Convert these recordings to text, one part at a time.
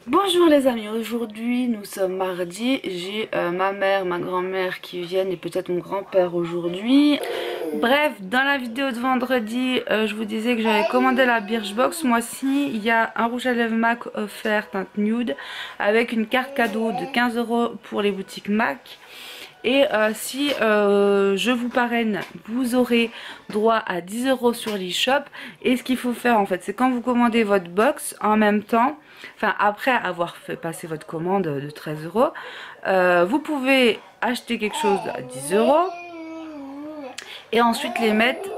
Bonjour les amis, aujourd'hui nous sommes mardi, j'ai ma mère, ma grand-mère qui viennent et peut-être mon grand-père aujourd'hui. Bref, dans la vidéo de vendredi, je vous disais que j'avais commandé la Birchbox. Ce mois-ci, il y a un rouge à lèvres MAC offert teinte nude avec une carte cadeau de 15 € pour les boutiques MAC. Et si je vous parraine, vous aurez droit à 10 € sur l'e-shop. Et ce qu'il faut faire en fait, c'est quand vous commandez votre box en même temps, enfin après avoir fait passer votre commande de 13 €, vous pouvez acheter quelque chose à 10 € et ensuite les mettre,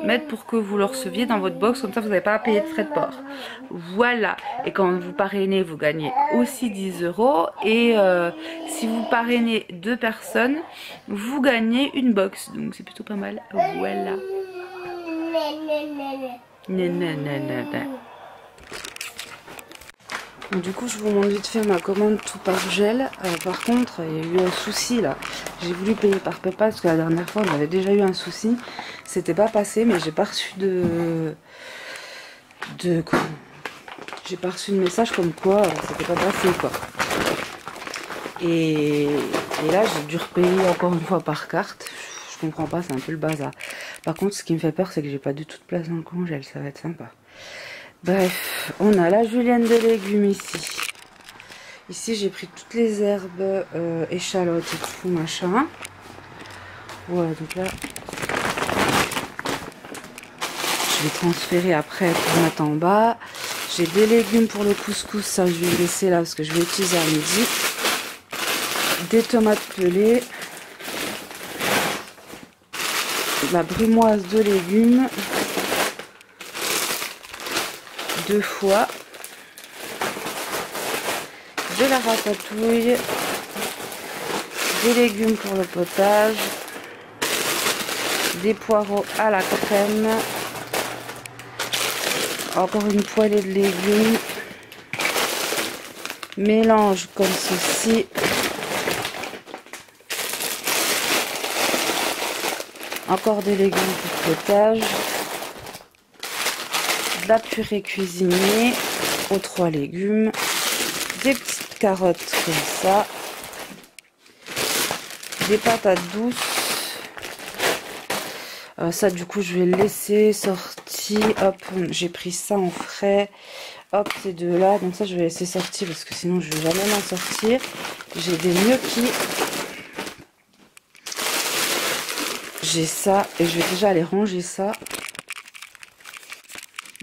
mettre pour que vous le receviez dans votre box, comme ça vous n'avez pas à payer de frais de port. Voilà, et quand vous parrainez, vous gagnez aussi 10 €. Et si vous parrainez 2 personnes, vous gagnez une box, donc c'est plutôt pas mal. Voilà. Donc, du coup je vous montre vite fait ma commande tout par gel. Par contre il y a eu un souci là, j'ai voulu payer par PayPal parce que la dernière fois on avait déjà eu un souci, c'était pas passé, mais j'ai pas reçu j'ai pas reçu de message comme quoi c'était pas passé quoi. Et là j'ai dû repayer encore une fois par carte. Je comprends pas, c'est un peu le bazar. Par contre ce qui me fait peur c'est que j'ai pas du tout de place dans le congèle, ça va être sympa. Bref, on a la julienne de légumes ici. Ici j'ai pris toutes les herbes, échalotes et tout machin. Voilà, donc là je vais transférer après pour mettre en bas. J'ai des légumes pour le couscous, ça je vais laisser là parce que je vais utiliser à midi. Des tomates pelées. La brumoise de légumes. 2 fois. De la ratatouille. Des légumes pour le potage. Des poireaux à la crème. Encore une poêlée de légumes. Mélange comme ceci. Encore des légumes pour le potage. De la purée cuisinée aux 3 légumes. Des petites carottes comme ça. Des patates douces. Ça du coup je vais le laisser sorti. Hop, j'ai pris ça en frais. Hop, ces deux là. Donc ça je vais laisser sortir parce que sinon je vais jamais m'en sortir. J'ai des gnocchis. J'ai ça et je vais déjà aller ranger ça.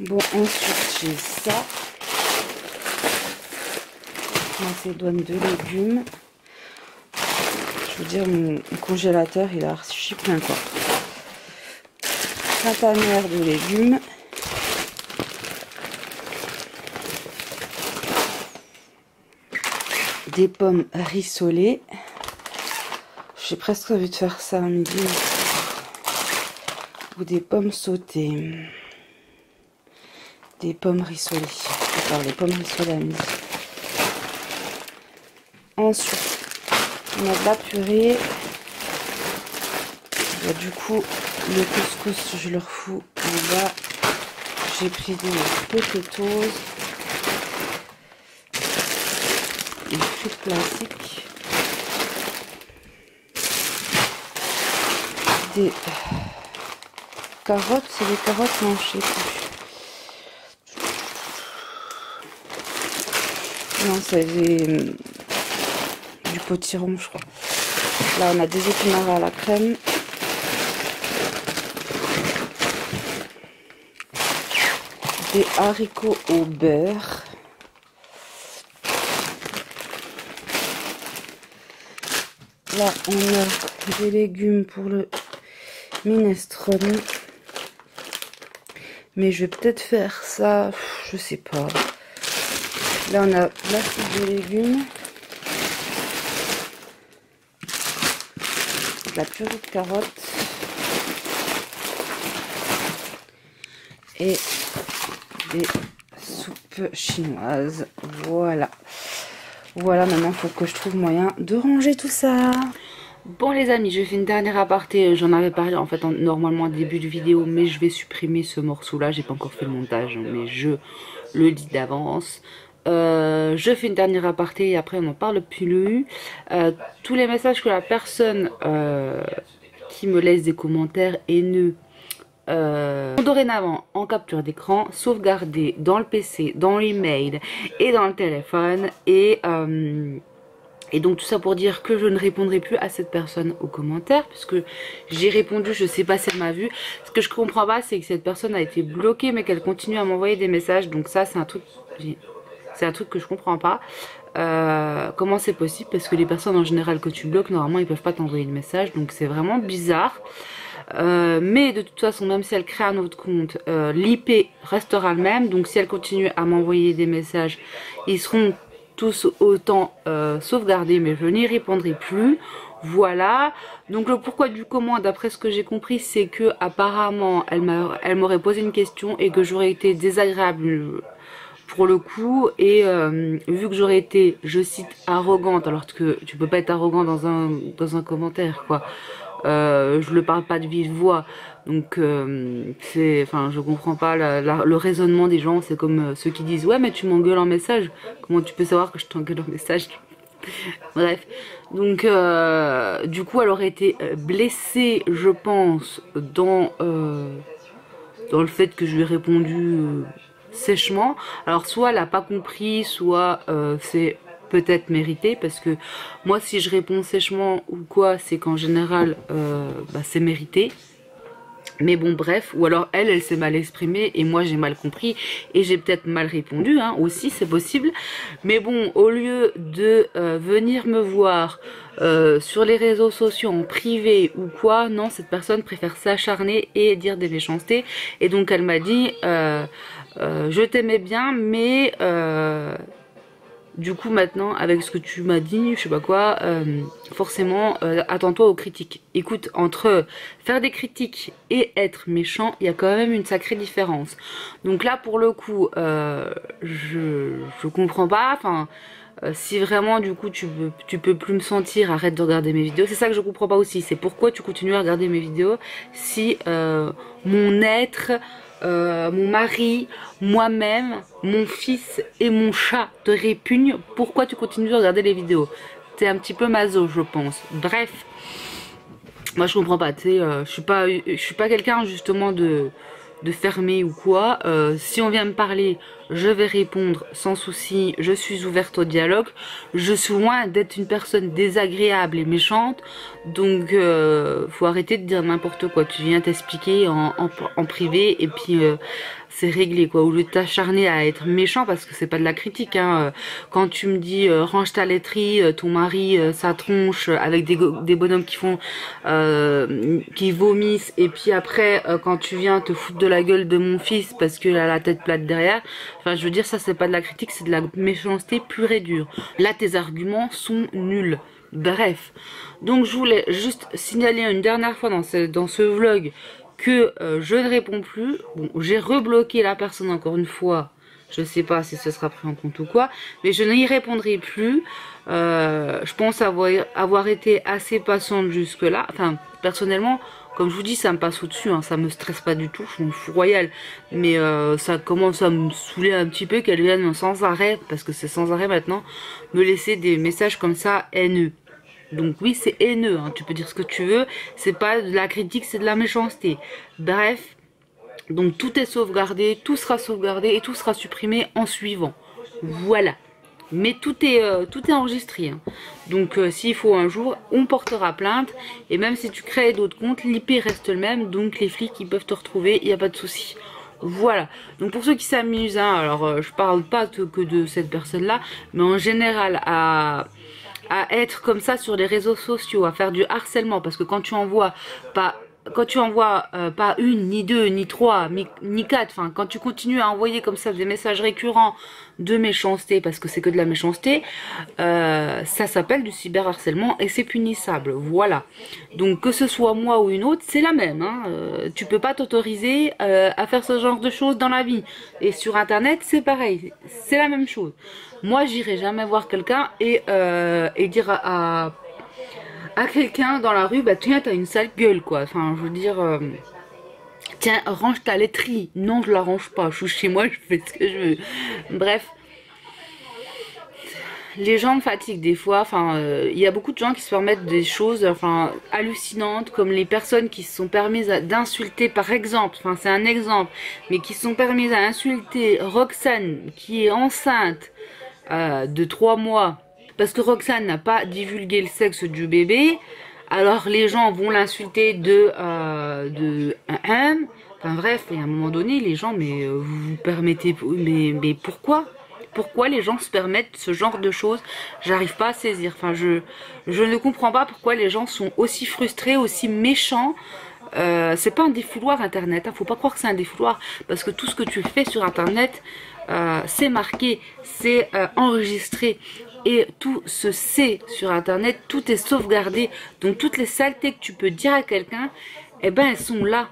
Bon, ensuite j'ai ça. Macédoine de légumes. Je veux dire, mon congélateur il est archi plein quoi. Printanière de légumes. Des pommes rissolées. J'ai presque envie de faire ça à midi. Ou des pommes sautées. Des pommes rissolées. Alors les pommes rissolées à midi. Ensuite, on a de la purée. Et du coup, le couscous, je le refous en bas. J'ai pris des potatoes. Des frites classiques. Des carottes, c'est des carottes, non, je sais plus. Non, c'est du potiron, je crois. Là, on a des épinards à la crème. Des haricots au beurre. Là, on a des légumes pour le minestrone. Mais je vais peut-être faire ça, je sais pas. Là, on a la soupe de légumes. De la purée de carottes. Et des soupes chinoises. Voilà. Voilà, maintenant il faut que je trouve moyen de ranger tout ça. Bon les amis, je fais une dernière aparté, j'en avais parlé en fait normalement au début de vidéo, mais je vais supprimer ce morceau là, j'ai pas encore fait le montage, mais je le dis d'avance. Je fais une dernière aparté et après on n'en parle plus. Tous les messages que la personne qui me laisse des commentaires haineux sont dorénavant en capture d'écran, sauvegardés dans le PC, dans l'email et dans le téléphone et donc tout ça pour dire que je ne répondrai plus à cette personne aux commentaires puisque j'ai répondu, je sais pas si elle m'a vu. Ce que je comprends pas c'est que cette personne a été bloquée mais qu'elle continue à m'envoyer des messages, donc ça c'est un truc que je comprends pas. Comment c'est possible, parce que les personnes en général que tu bloques normalement ils peuvent pas t'envoyer de message, donc c'est vraiment bizarre. Mais de toute façon même si elle crée un autre compte, l'IP restera le même, donc si elle continue à m'envoyer des messages ils seront tous autant sauvegardés, mais je n'y répondrai plus. Voilà, donc le pourquoi du comment, d'après ce que j'ai compris, c'est que apparemment elle m'aurait posé une question et que j'aurais été désagréable pour le coup, et vu que j'aurais été, je cite, arrogante, alors que tu peux pas être arrogant dans un commentaire quoi. Je le parle pas de vive voix, donc enfin je comprends pas le raisonnement des gens. C'est comme ceux qui disent ouais mais tu m'engueules en message, comment tu peux savoir que je t'engueule en message? Bref, donc du coup elle aurait été blessée je pense dans le fait que je lui ai répondu sèchement. Alors soit elle a pas compris, soit c'est peut-être mérité, parce que moi si je réponds sèchement ou quoi c'est qu'en général c'est mérité. Mais bon bref, ou alors elle s'est mal exprimée et moi j'ai mal compris et j'ai peut-être mal répondu hein, aussi, c'est possible. Mais bon, au lieu de venir me voir sur les réseaux sociaux en privé ou quoi, non, cette personne préfère s'acharner et dire des méchancetés. Et donc elle m'a dit je t'aimais bien mais du coup maintenant avec ce que tu m'as dit, je sais pas quoi, forcément attends-toi aux critiques. Écoute, entre faire des critiques et être méchant, il y a quand même une sacrée différence. Donc là pour le coup je comprends pas, enfin si vraiment du coup tu peux plus me sentir, arrête de regarder mes vidéos. C'est ça que je comprends pas aussi, c'est pourquoi tu continues à regarder mes vidéos si mon être, mon mari, moi-même, mon fils et mon chat te répugnent, pourquoi tu continues à regarder les vidéos? T'es un petit peu maso je pense. Bref, moi je comprends pas, tu sais, je suis pas quelqu'un justement de fermé ou quoi. Si on vient me parler, je vais répondre sans souci, je suis ouverte au dialogue. Je suis loin d'être une personne désagréable et méchante, donc faut arrêter de dire n'importe quoi. Tu viens t'expliquer en privé et puis c'est réglé quoi, au lieu de t'acharner à être méchant, parce que c'est pas de la critique hein. Quand tu me dis range ta laiterie, ton mari sa tronche avec des bonhommes qui font qui vomissent, et puis après quand tu viens te foutre de la gueule de mon fils parce qu'il a la tête plate derrière, enfin je veux dire ça c'est pas de la critique, c'est de la méchanceté pure et dure. Là tes arguments sont nuls. Bref, donc je voulais juste signaler une dernière fois dans ce vlog que je ne réponds plus. Bon, j'ai rebloqué la personne encore une fois, je sais pas si ce sera pris en compte ou quoi, mais je n'y répondrai plus. Je pense avoir été assez patiente jusque là, enfin personnellement comme je vous dis ça me passe au dessus hein, ça me stresse pas du tout, je m'en fous royal, mais ça commence à me saouler un petit peu qu'elle vienne sans arrêt, parce que c'est sans arrêt maintenant, me laisser des messages comme ça haineux. Donc oui c'est haineux hein, tu peux dire ce que tu veux, c'est pas de la critique, c'est de la méchanceté. Bref, donc tout est sauvegardé, tout sera sauvegardé et tout sera supprimé en suivant. Voilà. Mais tout est enregistré hein. Donc s'il faut un jour on portera plainte, et même si tu crées d'autres comptes l'IP reste le même, donc les flics ils peuvent te retrouver, il n'y a pas de souci. Voilà, donc pour ceux qui s'amusent hein, alors je parle pas que de cette personne là, mais en général à être comme ça sur les réseaux sociaux, à faire du harcèlement, parce que quand tu envoies pas une, ni deux, ni trois, ni quatre, enfin quand tu continues à envoyer comme ça des messages récurrents de méchanceté, parce que c'est que de la méchanceté, ça s'appelle du cyberharcèlement et c'est punissable. Voilà, donc que ce soit moi ou une autre, c'est la même hein. Tu peux pas t'autoriser à faire ce genre de choses dans la vie, et sur internet c'est pareil, c'est la même chose. Moi j'irai jamais voir quelqu'un et dire à quelqu'un dans la rue, bah tiens, t'as une sale gueule, quoi. Enfin, je veux dire, tiens, range ta laiterie. Non, je la range pas. Je suis chez moi, je fais ce que je veux. Bref. Les gens me fatiguent des fois, enfin, il y a beaucoup de gens qui se permettent des choses, enfin, hallucinantes, comme les personnes qui se sont permises d'insulter, par exemple, enfin, c'est un exemple, mais qui se sont permises à insulter Roxane, qui est enceinte de 3 mois, parce que Roxane n'a pas divulgué le sexe du bébé, alors les gens vont l'insulter enfin bref, et à un moment donné, les gens, mais vous vous permettez, mais pourquoi? Pourquoi les gens se permettent ce genre de choses? J'arrive pas à saisir. Enfin, je ne comprends pas pourquoi les gens sont aussi frustrés, aussi méchants. C'est pas un défouloir internet, hein. Faut pas croire que c'est un défouloir, parce que tout ce que tu fais sur internet, c'est marqué, c'est enregistré. Et tout se sait sur internet, tout est sauvegardé. Donc toutes les saletés que tu peux dire à quelqu'un, eh ben elles sont là.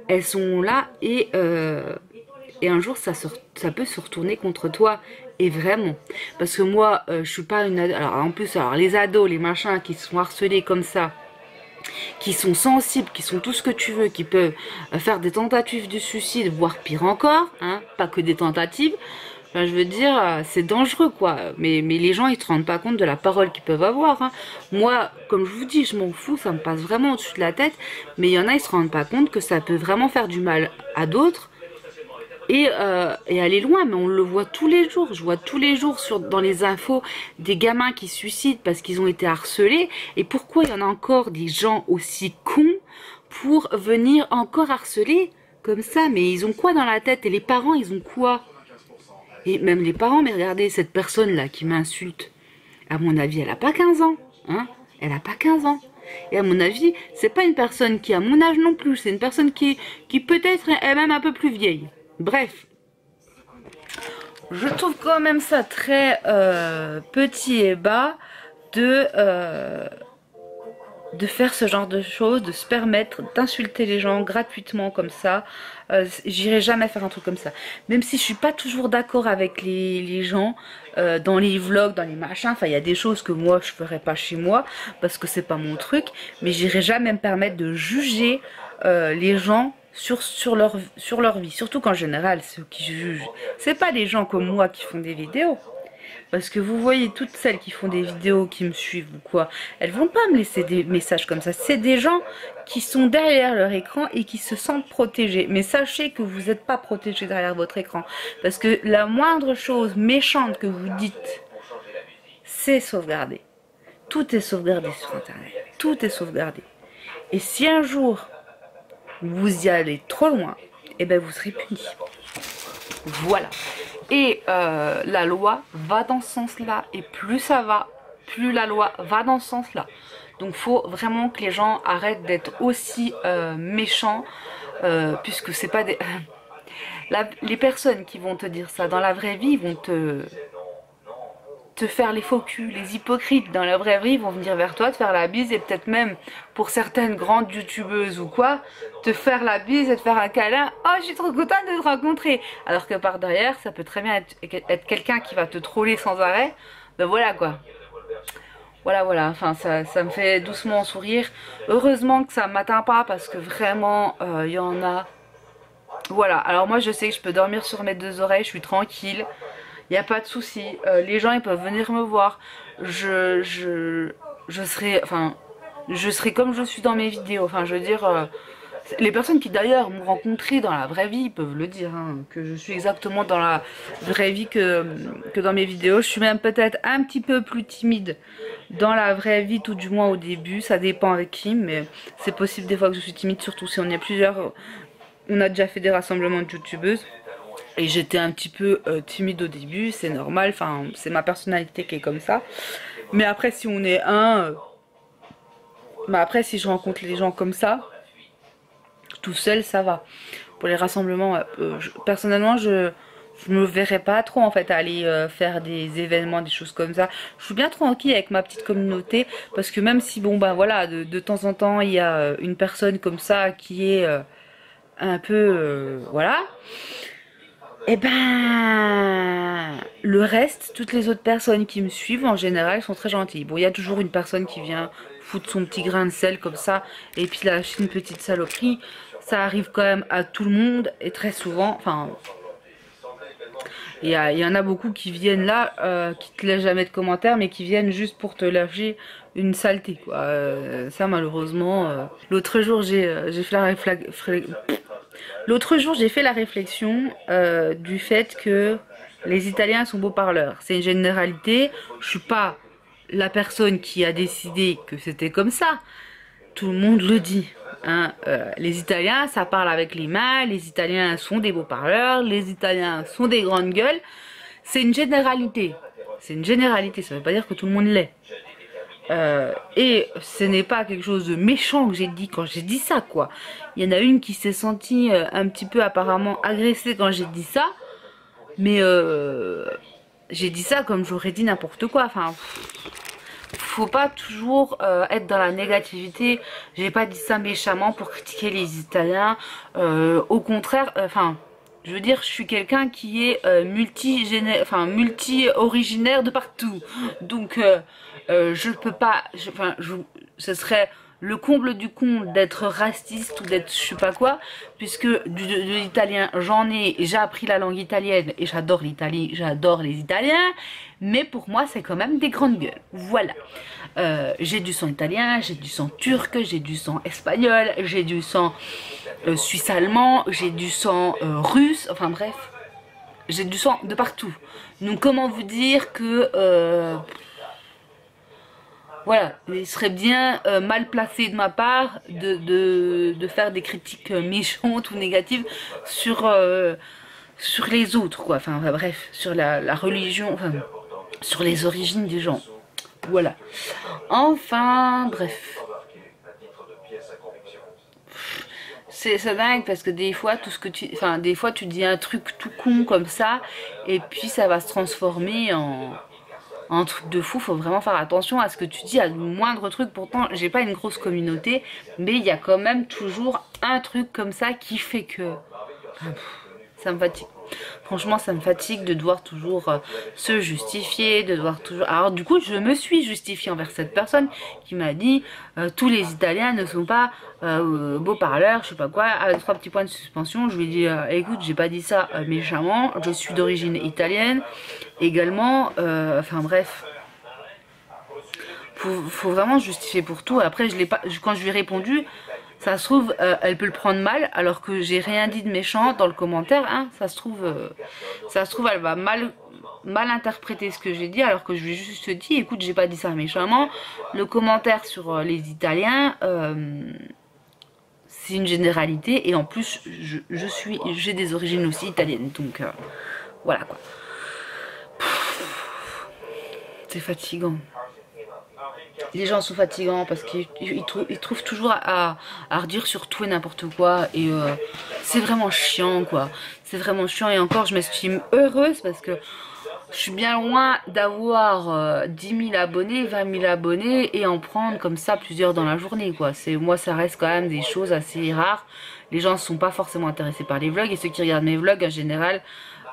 Elles sont là et un jour ça peut se retourner contre toi. Et vraiment, parce que moi je suis pas une ado. Alors en plus, alors les ados, les machins qui sont harcelés comme ça, qui sont sensibles, qui sont tout ce que tu veux, qui peuvent faire des tentatives de suicide, voire pire encore, hein, pas que des tentatives. Enfin, je veux dire, c'est dangereux, quoi. Mais les gens, ils se rendent pas compte de la parole qu'ils peuvent avoir, hein. Moi, comme je vous dis, je m'en fous, ça me passe vraiment au-dessus de la tête. Mais il y en a, ils se rendent pas compte que ça peut vraiment faire du mal à d'autres. Et aller loin, mais on le voit tous les jours. Je vois tous les jours dans les infos des gamins qui se suicident parce qu'ils ont été harcelés. Et pourquoi il y en a encore des gens aussi cons pour venir encore harceler comme ça? Mais ils ont quoi dans la tête? Et les parents, ils ont quoi? Et même les parents, mais regardez, cette personne-là qui m'insulte, à mon avis, elle a pas 15 ans. Hein? Elle a pas 15 ans. Et à mon avis, c'est pas une personne qui a mon âge non plus. C'est une personne qui peut-être est même un peu plus vieille. Bref, je trouve quand même ça très petit et bas de faire ce genre de choses, de se permettre d'insulter les gens gratuitement comme ça. J'irai jamais faire un truc comme ça. Même si je suis pas toujours d'accord avec les gens dans les vlogs, dans les machins. Enfin, il y a des choses que moi je ferais pas chez moi parce que c'est pas mon truc. Mais j'irai jamais me permettre de juger les gens sur leur vie. Surtout qu'en général, ceux qui jugent, c'est pas des gens comme moi qui font des vidéos. Parce que vous voyez, toutes celles qui font des vidéos, qui me suivent ou quoi, elles vont pas me laisser des messages comme ça. C'est des gens qui sont derrière leur écran et qui se sentent protégés. Mais sachez que vous n'êtes pas protégés derrière votre écran. Parce que la moindre chose méchante que vous dites, c'est sauvegardé. Tout est sauvegardé sur Internet. Tout est sauvegardé. Et si un jour, vous y allez trop loin, eh ben vous serez puni. Voilà. Et la loi va dans ce sens-là. Et plus ça va, plus la loi va dans ce sens-là. Donc faut vraiment que les gens arrêtent d'être aussi méchants. Puisque c'est pas des... les personnes qui vont te dire ça dans la vraie vie vont te faire les faux culs, les hypocrites dans la vraie vie vont venir vers toi, te faire la bise et peut-être même pour certaines grandes youtubeuses ou quoi, te faire la bise et te faire un câlin. Oh, je suis trop contente de te rencontrer. Alors que par derrière, ça peut très bien être quelqu'un qui va te troller sans arrêt. Ben voilà quoi. Voilà, enfin ça me fait doucement sourire. Heureusement que ça ne m'atteint pas parce que vraiment, il y en a. Voilà, alors moi je sais que je peux dormir sur mes deux oreilles, je suis tranquille. Il n'y a pas de souci, les gens ils peuvent venir me voir, je serai comme je suis dans mes vidéos, enfin je veux dire, les personnes qui d'ailleurs m'ont rencontré dans la vraie vie peuvent le dire, hein, que je suis exactement dans la vraie vie que dans mes vidéos. Je suis même peut-être un petit peu plus timide dans la vraie vie, tout du moins au début, ça dépend avec qui, mais c'est possible des fois que je suis timide, surtout si on est plusieurs, on a déjà fait des rassemblements de youtubeuses. Et j'étais un petit peu timide au début, c'est normal, enfin c'est ma personnalité qui est comme ça. Mais après si on est mais après si je rencontre les gens comme ça, tout seul ça va. Pour les rassemblements, personnellement je me verrais pas trop en fait aller faire des événements, des choses comme ça. Je suis bien tranquille avec ma petite communauté parce que même si bon bah voilà de temps en temps il y a une personne comme ça qui est un peu voilà. Et ben le reste, toutes les autres personnes qui me suivent en général sont très gentilles. Bon, il y a toujours une personne qui vient foutre son petit grain de sel comme ça et puis lâcher une petite saloperie. Ça arrive quand même à tout le monde et très souvent, enfin... Il y en a beaucoup qui viennent là, qui te laissent jamais de commentaires, mais qui viennent juste pour te lâcher une saleté, quoi. Ça, malheureusement... L'autre jour, j'ai fait la réflexion du fait que les Italiens sont beaux parleurs. C'est une généralité. Je suis pas la personne qui a décidé que c'était comme ça. Tout le monde le dit. Hein, les Italiens, ça parle avec les mains, les Italiens sont des beaux parleurs, les Italiens sont des grandes gueules. C'est une généralité. C'est une généralité, ça veut pas dire que tout le monde l'est. Et ce n'est pas quelque chose de méchant que j'ai dit quand j'ai dit ça, quoi. Il y en a une qui s'est sentie un petit peu apparemment agressée quand j'ai dit ça. Mais j'ai dit ça comme j'aurais dit n'importe quoi. Enfin... Faut pas toujours être dans la négativité. J'ai pas dit ça méchamment pour critiquer les Italiens. Au contraire, enfin, je veux dire, je suis quelqu'un qui est multi-originaire de partout. Donc, je peux pas. Ce serait le comble du con d'être raciste ou d'être je sais pas quoi, puisque de l'italien j'en ai, j'ai appris la langue italienne et j'adore l'Italie, j'adore les Italiens, mais pour moi c'est quand même des grandes gueules, voilà. J'ai du sang italien, j'ai du sang turc, j'ai du sang espagnol, j'ai du sang suisse-allemand, j'ai du sang russe, enfin bref, j'ai du sang de partout. Donc comment vous dire que... voilà, il serait bien mal placé de ma part de faire des critiques méchantes ou négatives sur les autres, quoi. Enfin, bref, sur la religion, enfin, sur les origines des gens. Voilà. Enfin, bref. C'est dingue parce que des fois, des fois tu dis un truc tout con comme ça et puis ça va se transformer en truc de fou. Faut vraiment faire attention à ce que tu dis, à le moindre truc. Pourtant j'ai pas une grosse communauté, mais il y a quand même toujours un truc comme ça qui fait que ça me fatigue. Franchement ça me fatigue de devoir toujours se justifier, de devoir toujours... Alors du coup je me suis justifiée envers cette personne qui m'a dit tous les Italiens ne sont pas beaux parleurs, je sais pas quoi, avec 3 petits points de suspension. Je lui ai dit écoute, j'ai pas dit ça méchamment, je suis d'origine italienne également, enfin bref. Faut vraiment se justifier pour tout. Après je l'ai pas, quand je lui ai répondu, ça se trouve elle peut le prendre mal alors que j'ai rien dit de méchant dans le commentaire, hein. Ça se trouve elle va mal interpréter ce que j'ai dit alors que je lui ai juste dit écoute, j'ai pas dit ça méchamment. Le commentaire sur les Italiens c'est une généralité et en plus j'ai des origines aussi italiennes, donc voilà quoi. C'est fatigant. Les gens sont fatigants parce qu'ils trouvent toujours à redire sur tout et n'importe quoi et c'est vraiment chiant, quoi. C'est vraiment chiant et encore je m'estime heureuse parce que je suis bien loin d'avoir 10 000 abonnés, 20 000 abonnés et en prendre comme ça plusieurs dans la journée, quoi. Moi ça reste quand même des choses assez rares. Les gens ne sont pas forcément intéressés par les vlogs et ceux qui regardent mes vlogs en général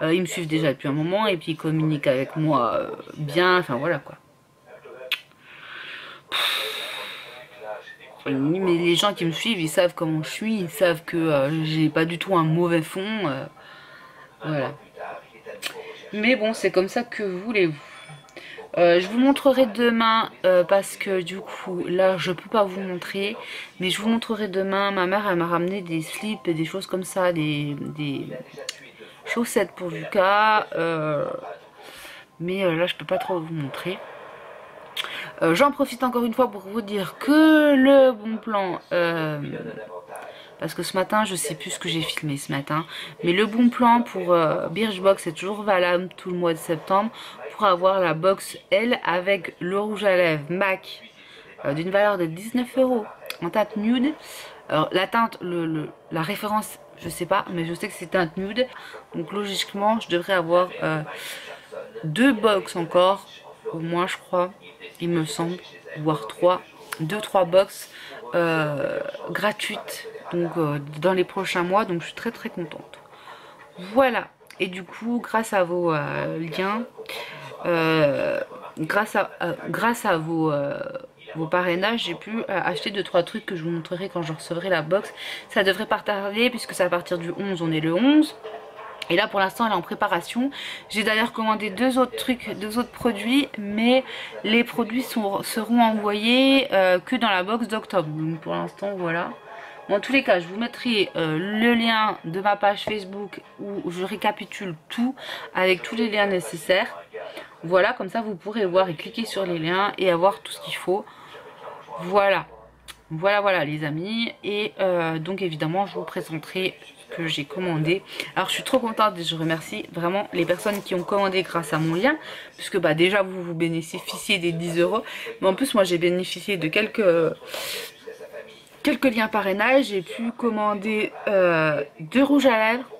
ils me suivent déjà depuis un moment et puis ils communiquent avec moi bien, enfin voilà quoi. Mais les gens qui me suivent, ils savent comment je suis, ils savent que j'ai pas du tout un mauvais fond, voilà. Mais bon, c'est comme ça, que voulez-vous. Je vous montrerai demain parce que du coup, là, je peux pas vous montrer, mais je vous montrerai demain. Ma mère, elle m'a ramené des slips et des choses comme ça, des chaussettes pour Lucas, mais là, je peux pas trop vous montrer. J'en profite encore une fois pour vous dire que le bon plan, parce que ce matin je sais plus ce que j'ai filmé ce matin, mais le bon plan pour Birchbox est toujours valable tout le mois de septembre pour avoir la box L avec le rouge à lèvres MAC d'une valeur de 19 € en teinte nude. Alors la teinte, la référence je sais pas, mais je sais que c'est teinte nude, donc logiquement je devrais avoir 2 box encore au moins, je crois, il me semble, voire 2-3 box gratuites, donc dans les prochains mois, donc je suis très très contente. Voilà, et du coup grâce à vos liens, grâce à vos vos parrainages, j'ai pu acheter 2-3 trucs que je vous montrerai quand je recevrai la box. Ça devrait pas tarder puisque c'est à partir du 11, on est le 11. Et là pour l'instant elle est en préparation. J'ai d'ailleurs commandé 2 autres trucs, 2 autres produits, mais les produits seront envoyés que dans la box d'octobre. Donc pour l'instant voilà. Bon, en tous les cas je vous mettrai le lien de ma page Facebook où je récapitule tout avec tous les liens nécessaires. Voilà, comme ça vous pourrez voir et cliquer sur les liens et avoir tout ce qu'il faut. Voilà. Voilà les amis. Et donc évidemment je vous présenterai que j'ai commandé. Alors je suis trop contente et je remercie vraiment les personnes qui ont commandé grâce à mon lien, puisque bah déjà vous bénéficiez des 10 €, mais en plus moi j'ai bénéficié de quelques liens parrainage. J'ai pu commander 2 rouges à lèvres,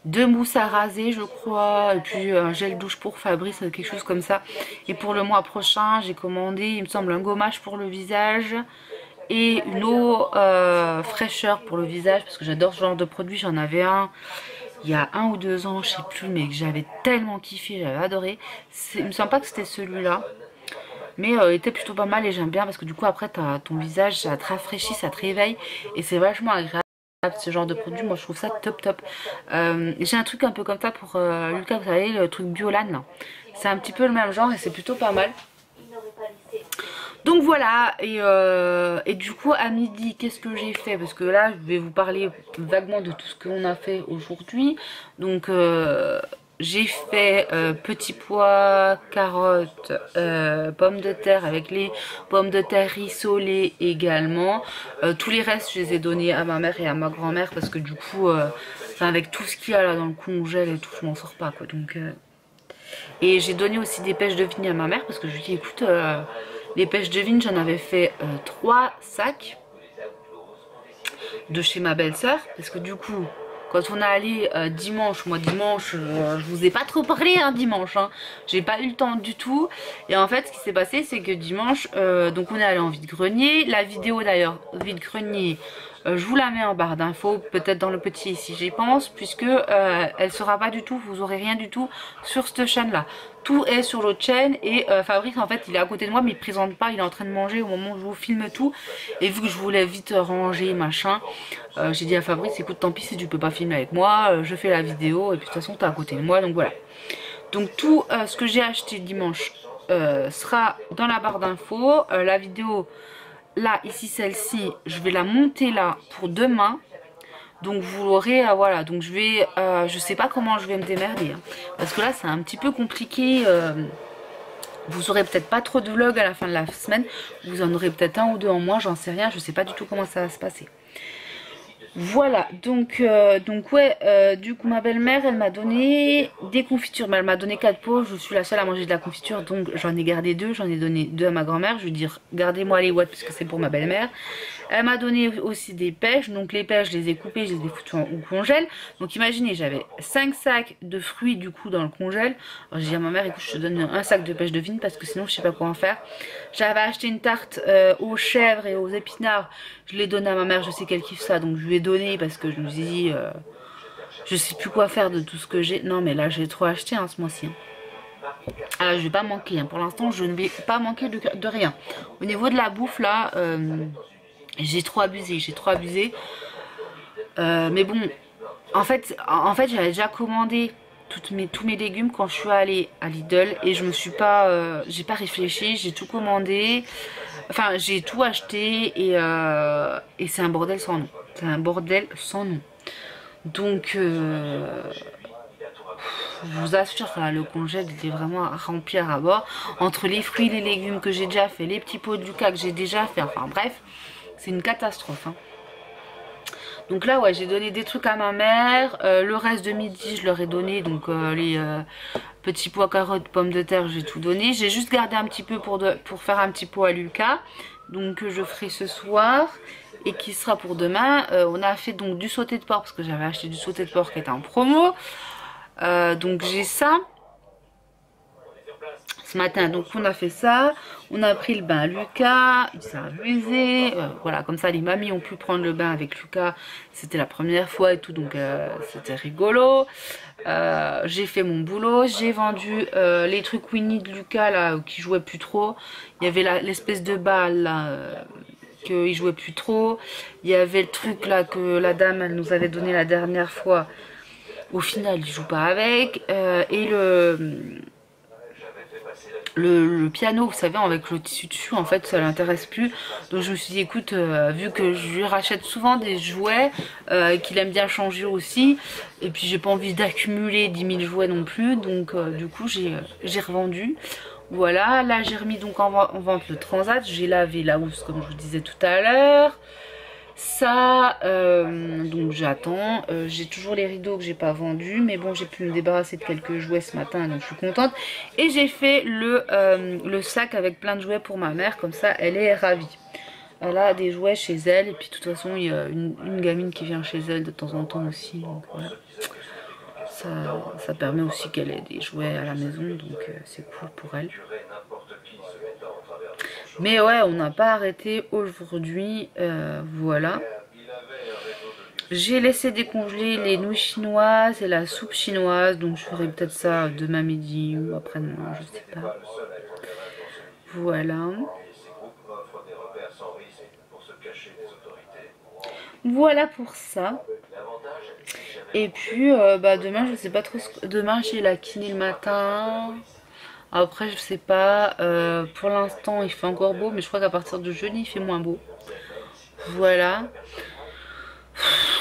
2 mousses à raser je crois, et puis un gel douche pour Fabrice, quelque chose comme ça. Et pour le mois prochain j'ai commandé il me semble un gommage pour le visage et une eau fraîcheur pour le visage, parce que j'adore ce genre de produit. J'en avais un il y a 1 ou 2 ans, je sais plus, mais que j'avais tellement kiffé, j'avais adoré. Il me semble pas que c'était celui-là, mais il était plutôt pas mal et j'aime bien parce que du coup après ton visage, ça te rafraîchit, ça te réveille et c'est vachement agréable. Ce genre de produit, moi je trouve ça top. J'ai un truc un peu comme ça pour Lucas, vous savez, le truc Biolan, c'est un petit peu le même genre et c'est plutôt pas mal. Donc voilà, et du coup à midi qu'est-ce que j'ai fait, parce que là je vais vous parler vaguement de tout ce qu'on a fait aujourd'hui. Donc j'ai fait petits pois, carottes, pommes de terre avec les pommes de terre rissolées également. Tous les restes je les ai donnés à ma mère et à ma grand-mère parce que du coup avec tout ce qu'il y a là dans le congèle et tout, je m'en sors pas quoi. Donc et j'ai donné aussi des pêches de vigne à ma mère parce que je lui dis écoute, les pêches de vigne j'en avais fait 3 sacs de chez ma belle-sœur, parce que du coup quand on est allé dimanche, moi dimanche je vous ai pas trop parlé hein, dimanche hein. J'ai pas eu le temps du tout. Et en fait ce qui s'est passé c'est que dimanche donc on est allé en vide-grenier. La vidéo d'ailleurs vide-grenier je vous la mets en barre d'infos, peut-être dans le petit si j'y pense, puisque elle sera pas du tout, vous aurez rien du tout sur cette chaîne là. Tout est sur l'autre chaîne et Fabrice en fait il est à côté de moi mais il présente pas, il est en train de manger au moment où je vous filme tout. Et vu que je voulais vite ranger machin, j'ai dit à Fabrice écoute tant pis si tu peux pas filmer avec moi, je fais la vidéo et puis de toute façon t'es à côté de moi, donc voilà. Donc tout ce que j'ai acheté dimanche sera dans la barre d'infos. La vidéo là ici celle-ci je vais la monter là pour demain. Donc vous l'aurez, voilà, donc je vais, je sais pas comment je vais me démerder, hein, parce que là c'est un petit peu compliqué, vous aurez peut-être pas trop de vlogs à la fin de la semaine, vous en aurez peut-être 1 ou 2 en moins, j'en sais rien, je sais pas du tout comment ça va se passer. Voilà, donc ouais, du coup ma belle-mère elle m'a donné des confitures, mais elle m'a donné 4 pots, je suis la seule à manger de la confiture, donc j'en ai gardé 2, j'en ai donné 2 à ma grand-mère, je vais dire gardez-moi les watts puisque c'est pour ma belle-mère. Elle m'a donné aussi des pêches, donc les pêches je les ai coupées, je les ai foutues au congèle. Donc imaginez, j'avais 5 sacs de fruits du coup dans le congèle. Alors j'ai dit à ma mère écoute je te donne un sac de pêches de vigne parce que sinon je sais pas quoi en faire. J'avais acheté une tarte aux chèvres et aux épinards, je l'ai donnée à ma mère, je sais qu'elle kiffe ça, donc je lui ai donné parce que je me suis dit je sais plus quoi faire de tout ce que j'ai. Non mais là j'ai trop acheté hein, ce mois-ci. Alors je vais pas manquer, hein. Pour l'instant je ne vais pas manquer de rien. Au niveau de la bouffe là, j'ai trop abusé, mais bon, en fait j'avais déjà commandé tous mes légumes quand je suis allée à Lidl et je me suis pas, j'ai pas réfléchi, j'ai tout commandé, enfin j'ai tout acheté et c'est un bordel sans nom, c'est un bordel sans nom. Donc je vous assure le congèle était vraiment rempli à bord, entre les fruits, les légumes que j'ai déjà fait, les petits pots de Lucas que j'ai déjà fait, enfin bref. C'est une catastrophe hein. Donc là ouais j'ai donné des trucs à ma mère, le reste de midi je leur ai donné, donc les petits pois, carottes, pommes de terre j'ai tout donné. J'ai juste gardé un petit peu pour faire un petit pot à Lucas, donc je ferai ce soir et qui sera pour demain. On a fait donc du sauté de porc parce que j'avais acheté du sauté de porc qui était en promo, donc j'ai ça. ce matin. Donc on a fait ça, on a pris le bain à Lucas, il s'est amusé, voilà, comme ça les mamies ont pu prendre le bain avec Lucas, c'était la première fois et tout, donc c'était rigolo. J'ai fait mon boulot, j'ai vendu les trucs Winnie de Lucas là qui jouait plus trop. Il y avait l'espèce de balle là qu'il jouait plus trop. Il y avait le truc là que la dame elle nous avait donné la dernière fois. Au final il joue pas avec. Et le piano, vous savez, avec le tissu dessus, en fait, ça l'intéresse plus. Donc je me suis dit, écoute, vu que je lui rachète souvent des jouets, qu'il aime bien changer aussi, et puis j'ai pas envie d'accumuler 10 000 jouets non plus, donc du coup j'ai revendu. Voilà, là j'ai remis donc en vente le Transat, j'ai lavé la housse comme je vous disais tout à l'heure. Ça, donc j'attends, j'ai toujours les rideaux que j'ai pas vendus, mais bon j'ai pu me débarrasser de quelques jouets ce matin donc je suis contente. Et j'ai fait le sac avec plein de jouets pour ma mère, comme ça elle est ravie. Elle a des jouets chez elle et puis de toute façon il y a une gamine qui vient chez elle de temps en temps aussi, donc voilà. Ça permet aussi qu'elle ait des jouets à la maison, donc c'est cool pour elle. Mais ouais, on n'a pas arrêté aujourd'hui, voilà. J'ai laissé décongeler les nouilles chinoises et la soupe chinoise, donc je ferai peut-être ça demain midi ou après-demain, je sais pas. Voilà. Voilà pour ça. Et puis bah demain je sais pas trop demain j'ai la kiné le matin. Après je sais pas, pour l'instant il fait encore beau, mais je crois qu'à partir de jeudi il fait moins beau. Voilà.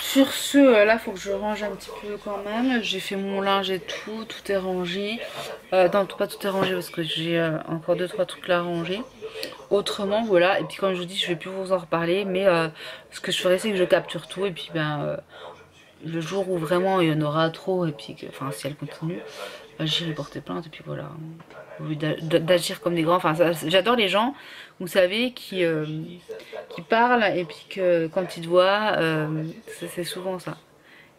Sur ce, là faut que je range un petit peu quand même. J'ai fait mon linge et tout, tout est rangé. Non, pas tout est rangé parce que j'ai encore 2-3 trucs à ranger. Autrement voilà, et puis comme je vous dis je vais plus vous en reparler, mais ce que je ferai c'est que je capture tout et puis ben le jour où vraiment il y en aura trop et puis que, enfin si elle continue, j'irai porter plainte et puis voilà. Au lieu d'agir comme des grands, enfin j'adore les gens, vous savez, qui parlent et puis que quand ils te voient, c'est souvent ça.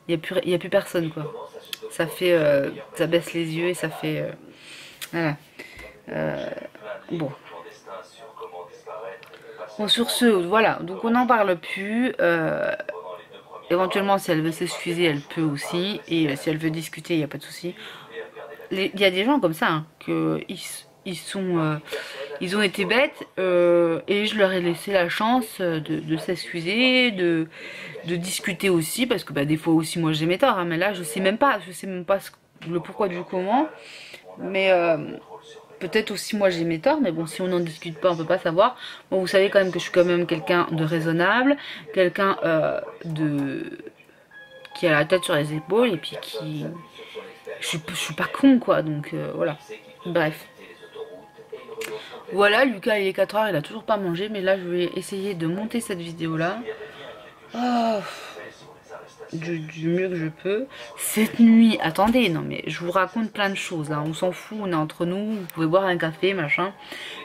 Il y a plus personne quoi. Ça fait, ça baisse les yeux et ça fait, voilà. Bon. Bon sur ce, voilà, donc on n'en parle plus. Éventuellement si elle veut s'excuser elle peut aussi, et si elle veut discuter il n'y a pas de souci. Il y a des gens comme ça hein, ils ont été bêtes et je leur ai laissé la chance de s'excuser, de discuter aussi, parce que bah, des fois aussi moi j'ai mes torts hein, mais là je sais même pas le pourquoi du comment, mais peut-être aussi moi j'ai mes torts, mais bon si on n'en discute pas on peut pas savoir. Bon vous savez quand même que je suis quand même quelqu'un de raisonnable, quelqu'un qui a la tête sur les épaules et puis qui... Je suis pas con quoi, donc voilà. Bref. Voilà, Lucas il est 4 h, il a toujours pas mangé, mais là je vais essayer de monter cette vidéo là. Oh, du mieux que je peux. Cette nuit, attendez, non mais je vous raconte plein de choses là, on s'en fout, on est entre nous, vous pouvez boire un café, machin.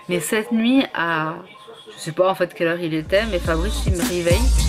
Mais cette nuit à... Je sais pas en fait quelle heure il était, mais Fabrice il me réveille.